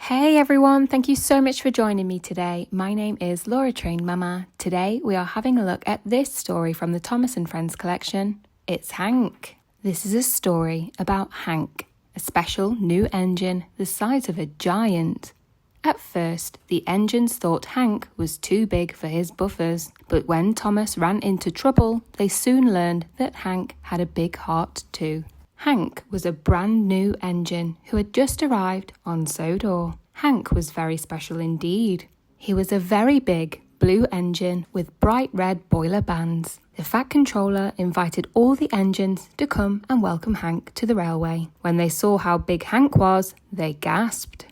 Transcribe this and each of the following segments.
Hey everyone, thank you so much for joining me today. My name is Laura Train Mama. Today we are having a look at this story from the Thomas and Friends collection. It's Hank. This is a story about Hank, a special new engine the size of a giant. At first, the engines thought Hank was too big for his buffers, but when Thomas ran into trouble, they soon learned that Hank had a big heart too. Hank was a brand new engine who had just arrived on Sodor. Hank was very special indeed. He was a very big blue engine with bright red boiler bands. The Fat Controller invited all the engines to come and welcome Hank to the railway. When they saw how big Hank was, they gasped.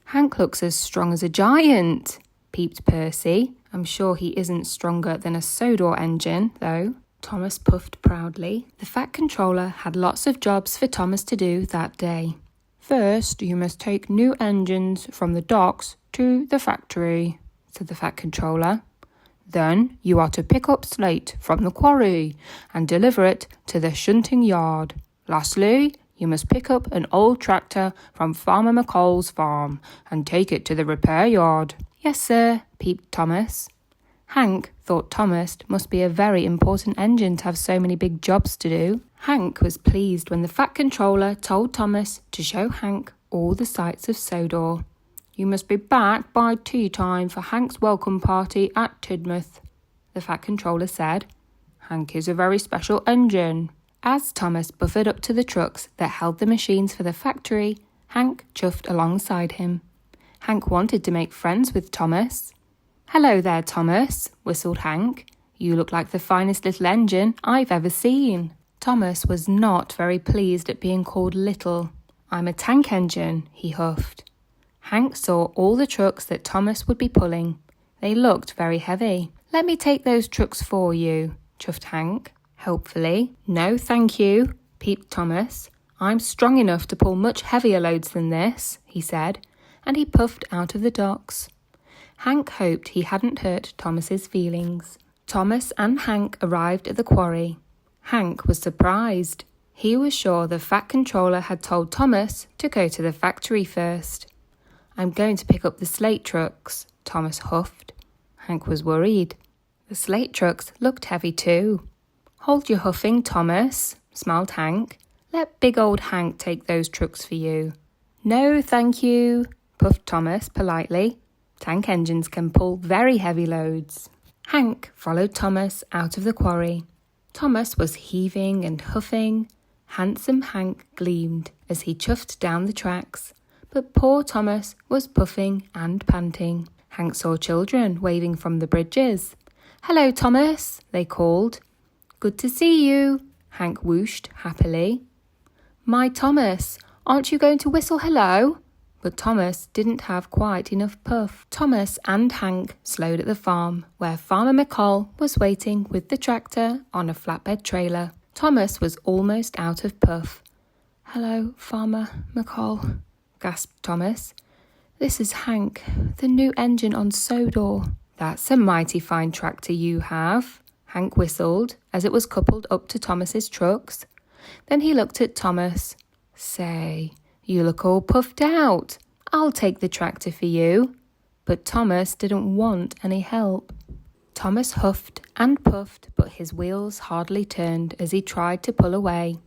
"Hank looks as strong as a giant," peeped Percy. "I'm sure he isn't stronger than a Sodor engine, though." Thomas puffed proudly. The Fat Controller had lots of jobs for Thomas to do that day. "First, you must take new engines from the docks to the factory," said the Fat Controller. "Then you are to pick up slate from the quarry and deliver it to the shunting yard. Lastly, you must pick up an old tractor from Farmer McColl's farm and take it to the repair yard." "Yes, sir," peeped Thomas. Hank thought Thomas must be a very important engine to have so many big jobs to do. Hank was pleased when the Fat Controller told Thomas to show Hank all the sights of Sodor. "You must be back by tea time for Hank's welcome party at Tidmouth," the Fat Controller said. "Hank is a very special engine." As Thomas buffered up to the trucks that held the machines for the factory, Hank chuffed alongside him. Hank wanted to make friends with Thomas. "Hello there, Thomas," whistled Hank. "You look like the finest little engine I've ever seen." Thomas was not very pleased at being called little. "I'm a tank engine," he huffed. Hank saw all the trucks that Thomas would be pulling. They looked very heavy. "Let me take those trucks for you," chuffed Hank, helpfully. "No, thank you," peeped Thomas. "I'm strong enough to pull much heavier loads than this," he said, and he puffed out of the docks. Hank hoped he hadn't hurt Thomas's feelings. Thomas and Hank arrived at the quarry. Hank was surprised. He was sure the Fat Controller had told Thomas to go to the factory first. "I'm going to pick up the slate trucks," Thomas huffed. Hank was worried. The slate trucks looked heavy too. "Hold your huffing, Thomas," smiled Hank. "Let big old Hank take those trucks for you." "No, thank you," puffed Thomas politely. Tank engines can pull very heavy loads. Hank followed Thomas out of the quarry. Thomas was heaving and huffing. Handsome Hank gleamed as he chuffed down the tracks. But poor Thomas was puffing and panting. Hank saw children waving from the bridges. "Hello, Thomas," they called. "Good to see you," Hank whooshed happily. "My Thomas, aren't you going to whistle hello?" But Thomas didn't have quite enough puff. Thomas and Hank slowed at the farm, where Farmer McColl was waiting with the tractor on a flatbed trailer. Thomas was almost out of puff. "Hello, Farmer McColl," gasped Thomas. "This is Hank, the new engine on Sodor." "That's a mighty fine tractor you have," Hank whistled as it was coupled up to Thomas's trucks. Then he looked at Thomas. "Say, you look all puffed out. I'll take the tractor for you." But Thomas didn't want any help. Thomas huffed and puffed, but his wheels hardly turned as he tried to pull away.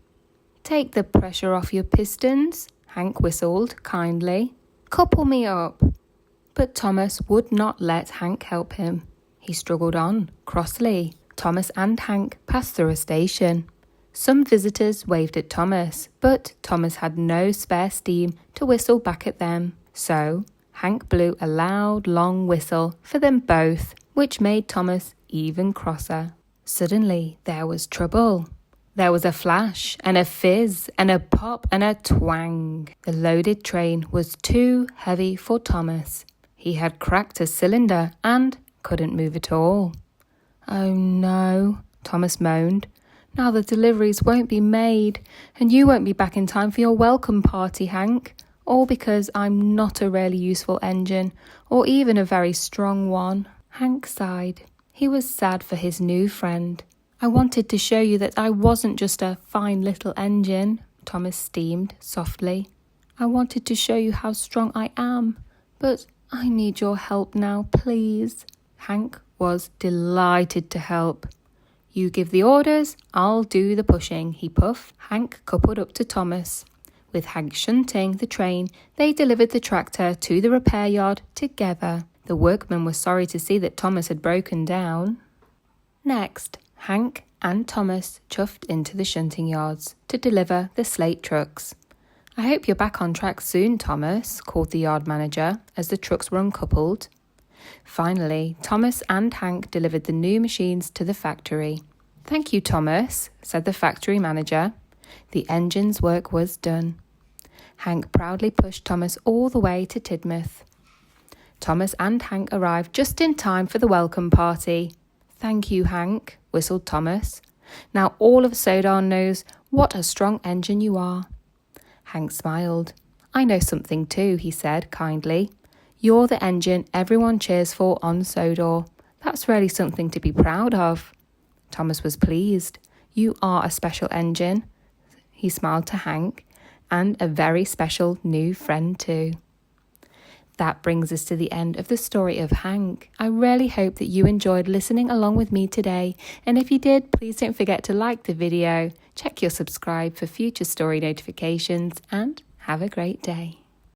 "Take the pressure off your pistons," Hank whistled kindly. "Couple me up." But Thomas would not let Hank help him. He struggled on, crossly. Thomas and Hank passed through a station. Some visitors waved at Thomas, but Thomas had no spare steam to whistle back at them. So Hank blew a loud, long whistle for them both, which made Thomas even crosser. Suddenly there was trouble. There was a flash and a fizz and a pop and a twang. The loaded train was too heavy for Thomas. He had cracked a cylinder and couldn't move at all. "Oh no," Thomas moaned. "Now the deliveries won't be made, and you won't be back in time for your welcome party, Hank. All because I'm not a really useful engine, or even a very strong one." Hank sighed. He was sad for his new friend. "I wanted to show you that I wasn't just a fine little engine," Thomas steamed softly. I wanted to show you how strong I am, but I need your help now, please. Hank was delighted to help. You give the orders, I'll do the pushing, he puffed. Hank coupled up to Thomas. With Hank shunting the train, they delivered the tractor to the repair yard together. The workmen were sorry to see that Thomas had broken down. Next, Hank and Thomas chuffed into the shunting yards to deliver the slate trucks. I hope you're back on track soon, Thomas, called the yard manager as the trucks were uncoupled. Finally, Thomas and Hank delivered the new machines to the factory. Thank you, Thomas, said the factory manager. The engine's work was done. Hank proudly pushed Thomas all the way to Tidmouth. Thomas and Hank arrived just in time for the welcome party. Thank you, Hank, whistled Thomas. Now all of Sodar knows what a strong engine you are. Hank smiled. I know something too, he said kindly. You're the engine everyone cheers for on Sodor. That's really something to be proud of. Thomas was pleased. You are a special engine, he smiled to Hank, and a very special new friend too. That brings us to the end of the story of Hank. I really hope that you enjoyed listening along with me today, and if you did, please don't forget to like the video, check your subscribe for future story notifications, and have a great day.